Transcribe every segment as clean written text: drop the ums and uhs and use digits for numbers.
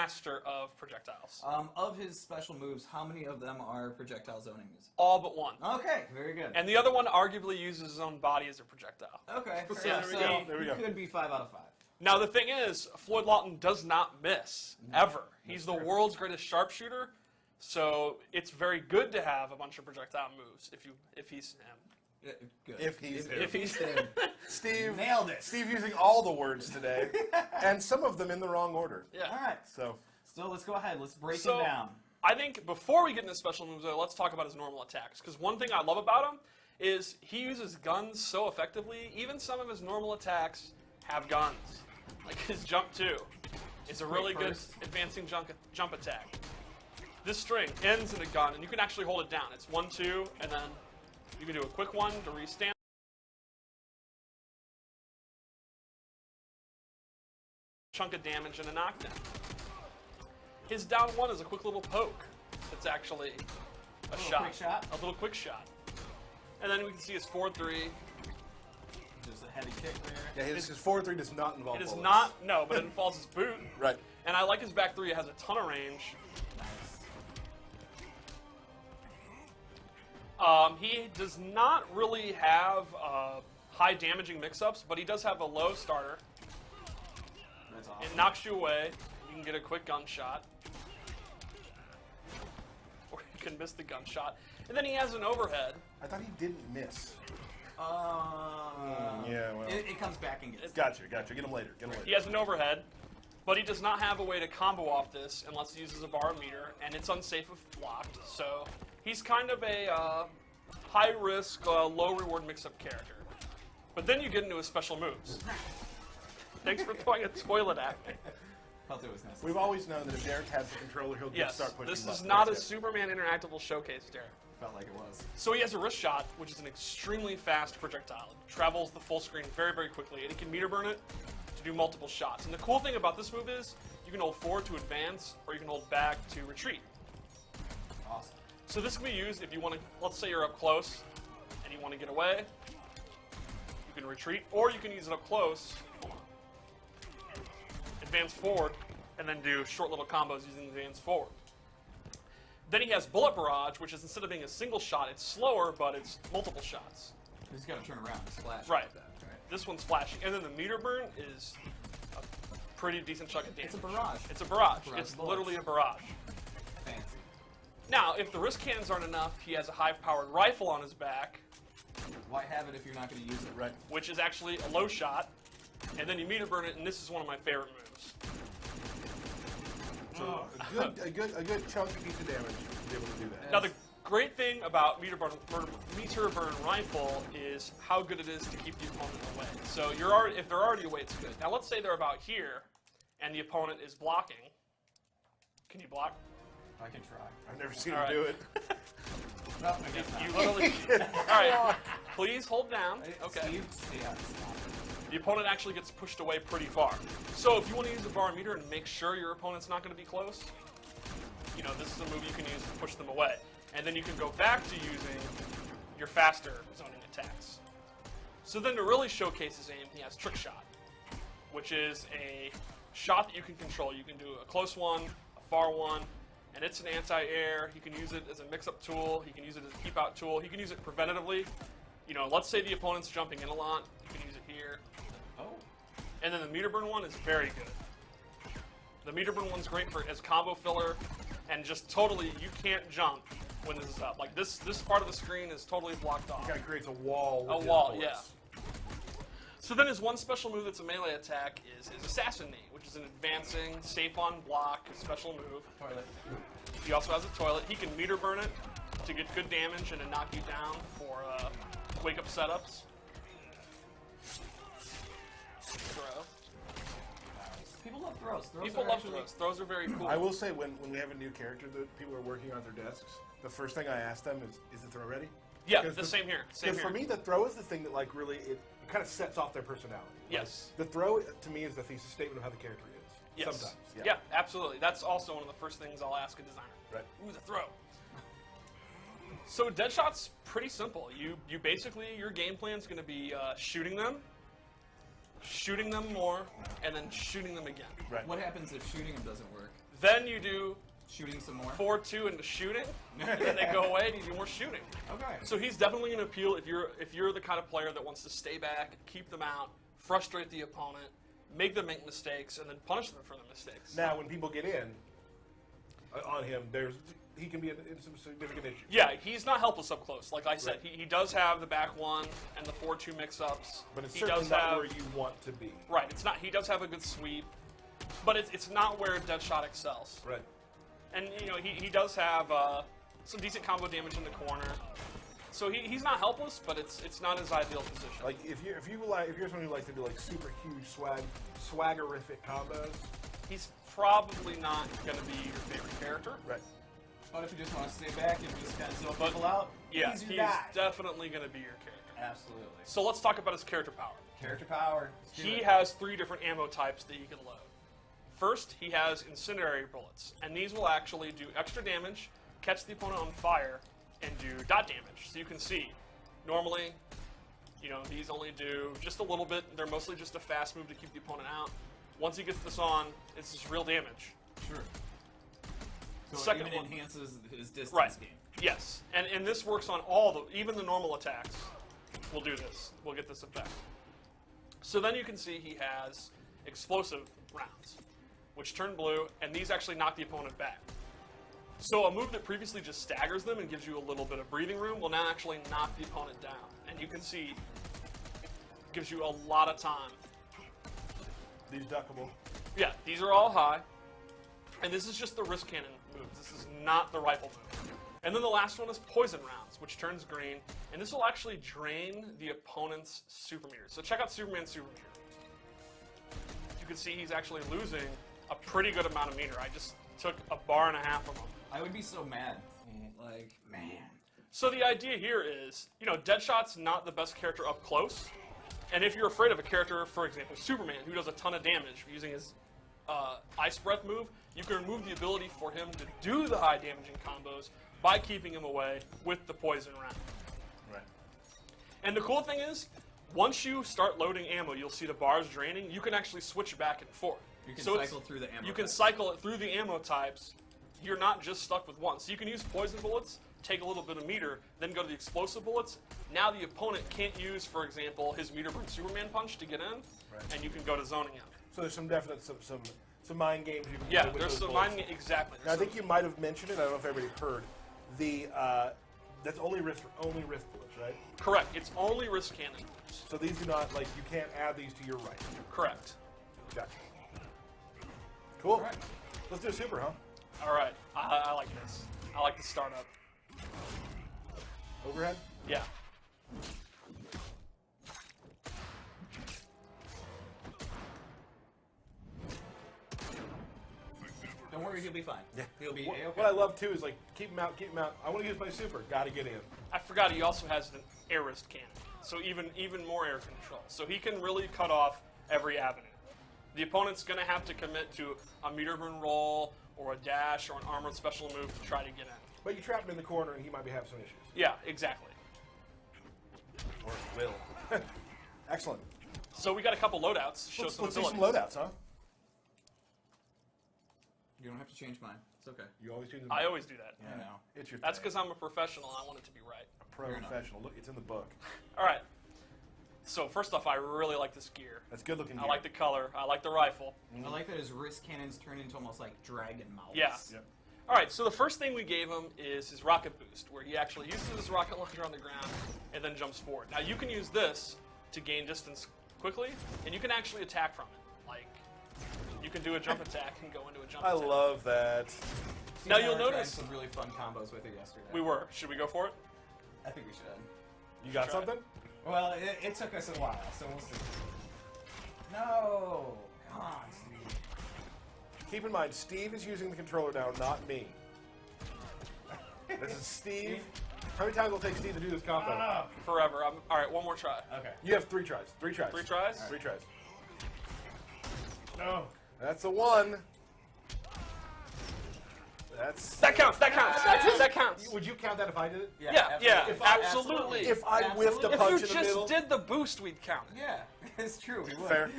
master of projectiles. Of his special moves, how many of them are projectile zoning moves? All but one. Okay, very good. And the other one arguably uses his own body as a projectile. Okay, So there we go. He could be 5 out of 5. Now the thing is, Floyd Lawton does not miss, ever. He's the world's greatest sharpshooter, so it's very good to have a bunch of projectile moves if he's him. Good. If he's him. Steve Nailed it. Steve using all the words today, and some of them in the wrong order. Yeah. All right. So let's go ahead. Let's break him down. I think before we get into special moves, though, let's talk about his normal attacks. Because one thing I love about him is he uses guns so effectively. Even some of his normal attacks have guns. Like his jump 2 is a really good advancing jump attack. This string ends in a gun, and you can actually hold it down. It's 1, 2, and then you can do a quick one to restand. Chunk of damage and a knockdown. His down 1 is a quick little poke. It's actually a shot. Quick shot. A little quick shot. And then we can see his 4-3. Just a heavy kick there. yeah, his 4-3 does not involve. It is bullets. not, no, but it involves his boot. Right. And I like his back 3. It has a ton of range. Nice. He does not really have high damaging mix-ups, but he does have a low starter. That's awesome. It knocks you away. You can get a quick gunshot. Or you can miss the gunshot. And then he has an overhead. I thought he didn't miss. Yeah, well. It comes back and gets. Gotcha. Get him later. He has an overhead, but he does not have a way to combo off this unless he uses a bar meter, and it's unsafe if blocked. So he's kind of a high-risk, low-reward mix-up character. But then you get into his special moves. Thanks for throwing a toilet at me. Felt it was necessary. We've always known that if Derek has the controller, he'll Yes, start pushing this buttons. is not a That's it. Superman interactable showcase, Derek. Felt like it was. So he has a wrist shot, which is an extremely fast projectile. It travels the full screen very, very quickly, and he can meter burn it to do multiple shots. And the cool thing about this move is you can hold forward to advance, or you can hold back to retreat. Awesome. So this can be used if you want to, let's say you're up close, and you want to get away. You can retreat, or you can use it up close, advance forward, and then do short little combos using advance forward. Then he has Bullet Barrage, which is instead of being a single shot, it's slower, but it's multiple shots. He's got to turn around and splash. Right. Like that, right. This one's flashing. And then the meter burn is a pretty decent chunk of damage. It's a barrage. It's a barrage. Barrage It's bullets. literally a barrage. Fancy. Now, if the wrist cannons aren't enough, he has a high-powered rifle on his back, Why have it if you're not going to use it? Right. which is actually a low shot. And then you meter burn it, and this is one of my favorite moves. So a good chunky piece of damage to be able to do that. Now, the great thing about meter burn rifle is how good it is to keep the opponent away. So if they're already away, it's good. Now, let's say they're about here, and the opponent is blocking. Can you block? I can try. I've never seen All him right. do it. No, I guess not. You literally. All right. Please hold down. Okay. Steve? Yeah. The opponent actually gets pushed away pretty far. So if you want to use the bar meter and make sure your opponent's not going to be close, this is a move you can use to push them away. And then you can go back to using your faster zoning attacks. So then to really showcase his aim, he has Trickshot, which is a shot that you can control. You can do a close one, a far one, and it's an anti-air. He can use it as a mix-up tool. He can use it as a keep-out tool. He can use it preventatively. Let's say the opponent's jumping in a lot. You can use it here. Oh. And then the meter burn one is very good. The meter burn one's great as combo filler, and just totally, you can't jump when this is up. Like this part of the screen is totally blocked off. It kind of creates a wall. A with wall, his yeah. bullets. So then his one special move that's a melee attack is his Assassinate, which is an advancing, safe on block, special move. Toilet. He also has a toilet. He can meter burn it to get good damage and to knock you down for wake-up setups. Throw. People love throws. People love throws. Throws are very cool. I will say when we have a new character that people are working on their desks, the first thing I ask them is the throw ready? Yeah, Because the same here. Same Because here. for me, the throw is the thing that really it kind of sets off their personality. Yes. Like, the throw to me is the thesis statement of how the character is. Yes. Sometimes. Yeah, absolutely. That's also one of the first things I'll ask a designer. Right. Ooh, the throw. So Deadshot's pretty simple. You basically, your game plan's going to be shooting them more, and then shooting them again. Right. What happens if shooting him doesn't work? Then you do Shooting some more. 4-2 into shooting, and then they go away and you do more shooting. Okay. So he's definitely going to appeal if you're the kind of player that wants to stay back, keep them out, frustrate the opponent, make them make mistakes, and then punish them for the mistakes. Now, when people get in on him, he can be in some significant issues. Yeah, he's not helpless up close. Like I said, he does have the back one and the 4-2 mix-ups. But it's he certainly does not have, where you want to be. Right, it's not. He does have a good sweep, but it's not where Deadshot excels. Right. And you know he does have some decent combo damage in the corner, so he's not helpless, but it's not his ideal position. Like if you're someone who likes to do like super huge swaggerific combos. He's probably not going to be your favorite character. Right. But if you just want to stay back and just kind of zone people out, Yeah, he's your he's guy. definitely going to be your character. Absolutely. So let's talk about his character power. Character power. Let's do He it. has 3 different ammo types that he can load. First, he has Incinerate Bullets, and these will actually do extra damage, catch the opponent on fire, and do dot damage. So you can see, normally, you know, these only do just a little bit. They're mostly just a fast move to keep the opponent out. Once he gets this on, it's just real damage. Sure. So Second it even one. enhances his distance Right. game. Yes, and this works on even the normal attacks. Will do this. We'll get this effect. So then you can see he has explosive rounds, which turn blue, and these actually knock the opponent back. So a move that previously just staggers them and gives you a little bit of breathing room will now actually knock the opponent down. And you can see gives you a lot of time. These duckable. Yeah, these are all high. And this is just the wrist cannon move. This is not the rifle move. And then the last one is poison rounds, which turns green. And this will actually drain the opponent's super meter. So check out Superman's super meter. You can see he's actually losing a pretty good amount of meter. I just took a bar and a half from him. I would be so mad. Like, man. So the idea here is, you know, Deadshot's not the best character up close. And if you're afraid of a character, for example, Superman, who does a ton of damage using his Ice Breath move, you can remove the ability for him to do the high damaging combos by keeping him away with the poison round. Right. And the cool thing is, once you start loading ammo, you'll see the bars draining. You can actually switch back and forth. You can So it's- cycle through the ammo. You can types. cycle it through the ammo types. You're not just stuck with one. So you can use poison bullets, take a little bit of meter, then go to the explosive bullets. Now the opponent can't use, for example, his meter burn Superman punch to get in, and you can go to zoning him. So there's some definite some mind games you can Yeah, play with there's those some bullets. exactly. Now, I think you might have mentioned it. I don't know if everybody heard. That's only wrist bullets, right? Correct. It's only wrist cannon. So these do not you can't add these to your right. Correct. Gotcha. Cool. All right. Let's do a super, huh? All right. I like this. I like the startup. Overhead. Yeah. Don't worry, he'll be fine. Yeah. He'll be What, A-okay. what I love too is like keep him out. I want to use my super. Got to get in. I forgot he also has an air wrist cannon, so even more air control. So he can really cut off every avenue. The opponent's going to have to commit to a meter burn roll or a dash or an armored special move to try to get in. But you trap him in the corner, and he might be having some issues. Yeah, exactly. Or will. Excellent. So we got a couple loadouts to show Let's some see some abilities. loadouts, huh? You don't have to change mine. It's okay. You always do. I always do that. I know. It's your. That's thing. because I'm a professional and I want it to be right. Pro Fair enough. professional. Look, it's in the book. All right. So first off, I really like this gear. That's good looking. I like the color. I like the rifle. I like that his wrist cannons turn into almost like dragon mouths. Yeah. Yep. All right, so the first thing we gave him is his rocket boost, where he actually uses his rocket launcher on the ground and then jumps forward. Now you can use this to gain distance quickly, and you can actually attack from it. Like, you can do a jump attack and go into a jump I attack. love that. Steve Now and I you'll were trying notice- some really fun combos with it yesterday. We were. Should we go for it? I think we should. You got Try. something? Well, it took us a while, so we'll see. No! Come on, Steve. Keep in mind, Steve is using the controller now, not me. This is Steve. How many times will it take Steve to do this combo? Forever. All right, one more try. Okay. You have 3 tries. 3 tries. 3 tries? 3 tries. No. That's the one. That's. That counts. That counts. That counts. Would you count that if I did it? Yeah, If I- absolutely. If I whiffed a If punch you in the just middle. did the boost, we'd count it. Yeah, it's true. We would. Fair.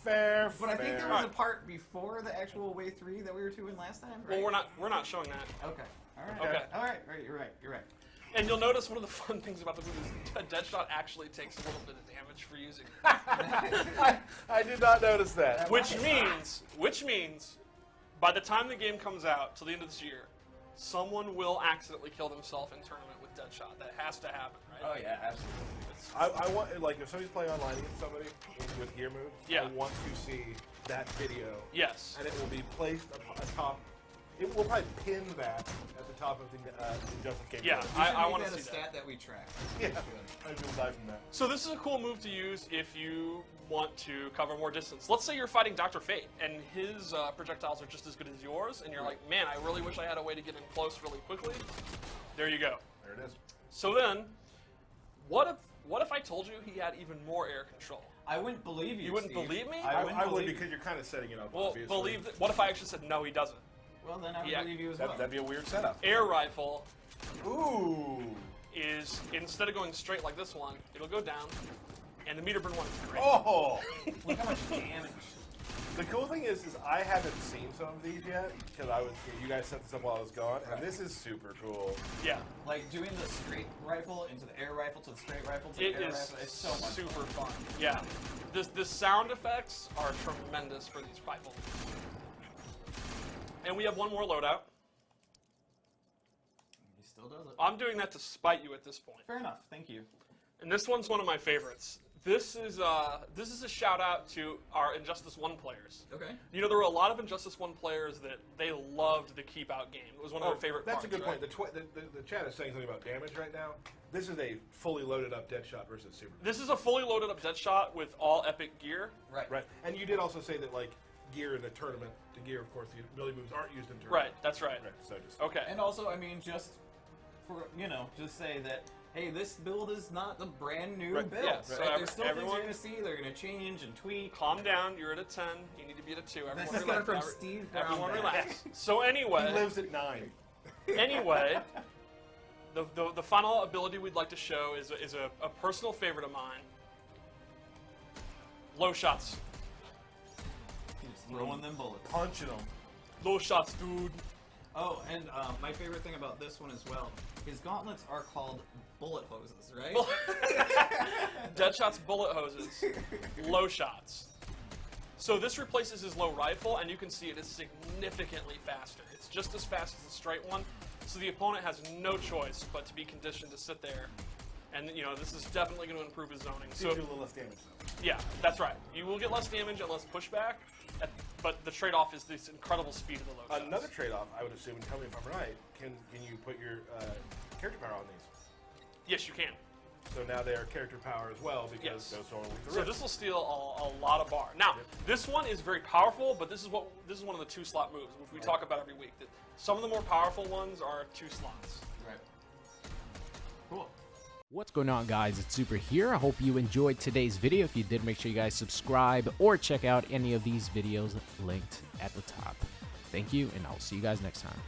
Fair. But I think there fair. was a part before the actual Way 3 that we were doing last time, right? Well, we're not showing that. Okay. All right. Okay. All right. Right. You're right. You're right. And you'll notice one of the fun things about the movie is Deadshot actually takes a little bit of damage for using it. I did not notice that. Which means, by the time the game comes out, till the end of this year, someone will accidentally kill themselves in tournament with Deadshot. That has to happen, right? Oh yeah, absolutely. It's- I want, like, if somebody's playing online against somebody with gear moves, Yeah. I want to see that video. Yes. And it will be placed atop. It will probably pin that at the top of the Injustice game. Yeah, We should I make want that to a see stat that. that we track. Yeah. I will die from that. So this is a cool move to use if you want to cover more distance. Let's say you're fighting Dr. Fate, and his projectiles are just as good as yours, and you're like, man, I really wish I had a way to get in close really quickly. There you go. There it is. So then, what if I told you he had even more air control? I wouldn't believe you. You wouldn't Steve. believe me? I wouldn't I would believe because you. you're kind of setting it up. Well, obviously. believe that. What if I actually said no, he doesn't? Well, then I would Yeah. believe you as well. That'd be a weird setup. Air rifle Ooh. is, instead of going straight like this one, it'll go down, and the meter burn one is great. Oh. Look how much damage. The cool thing is I haven't seen some of these yet because you guys set this up while I was gone, and this is super cool. Yeah. Like doing the straight rifle into the air rifle to the straight rifle to the It air is rifle. It's so much super fun. fun. Yeah. The sound effects are tremendous for these rifles. And we have one more loadout. He still does it. I'm doing that to spite you at this point. Fair enough. Thank you. And this one's one of my favorites. This is a shout out to our Injustice 1 players. Okay. You know, there were a lot of Injustice 1 players that they loved the keep out game. It was one of their favorite That's parts. a good right? point. The chat is saying something about damage right now. This is a fully loaded up Deadshot versus Super. This is a fully loaded up Deadshot with all epic gear. Right. Right. And you did also say that, like, gear in the tournament, the gear, of course, the ability moves aren't used in tournament. Right, that's right. Right, so just... Okay. And also, I mean, just for just say that. Hey, this build is not the brand new Right, build. yeah, Right? so There's still things everyone- you're going to see. They're going to change and tweak. Calm down. You're at a 10. You need to be at a 2. Everyone This is relax. coming from Steve Brown. Everyone back. relax. So He anyway, lives at 9. the final ability we'd like to show is a personal favorite of mine. Low shots. He's throwing them bullets. Punching them. Low shots, dude. Oh, and my favorite thing about this one as well, his gauntlets are called bullet hoses, right? Deadshot's bullet hoses. Low shots. So this replaces his low rifle, and you can see it is significantly faster. It's just as fast as the straight one, so the opponent has no choice but to be conditioned to sit there. And, you know, this is definitely going to improve his zoning. So So, do a little less damage, though. yeah, that's right. You will get less damage and less pushback, but the trade-off is this incredible speed of the low shots. Another trade-off, I would assume, and tell me if I'm right, can you put your character power on these? Yes, you can. So now they are character power as well because Yes. those are with the So risk. this will steal a lot of bar. Now, this one is very powerful, but this is one of the 2-slot moves, which we talk about every week. That some of the more powerful ones are 2 slots. Right. Cool. What's going on, guys? It's Super here. I hope you enjoyed today's video. If you did, make sure you guys subscribe or check out any of these videos linked at the top. Thank you, and I'll see you guys next time.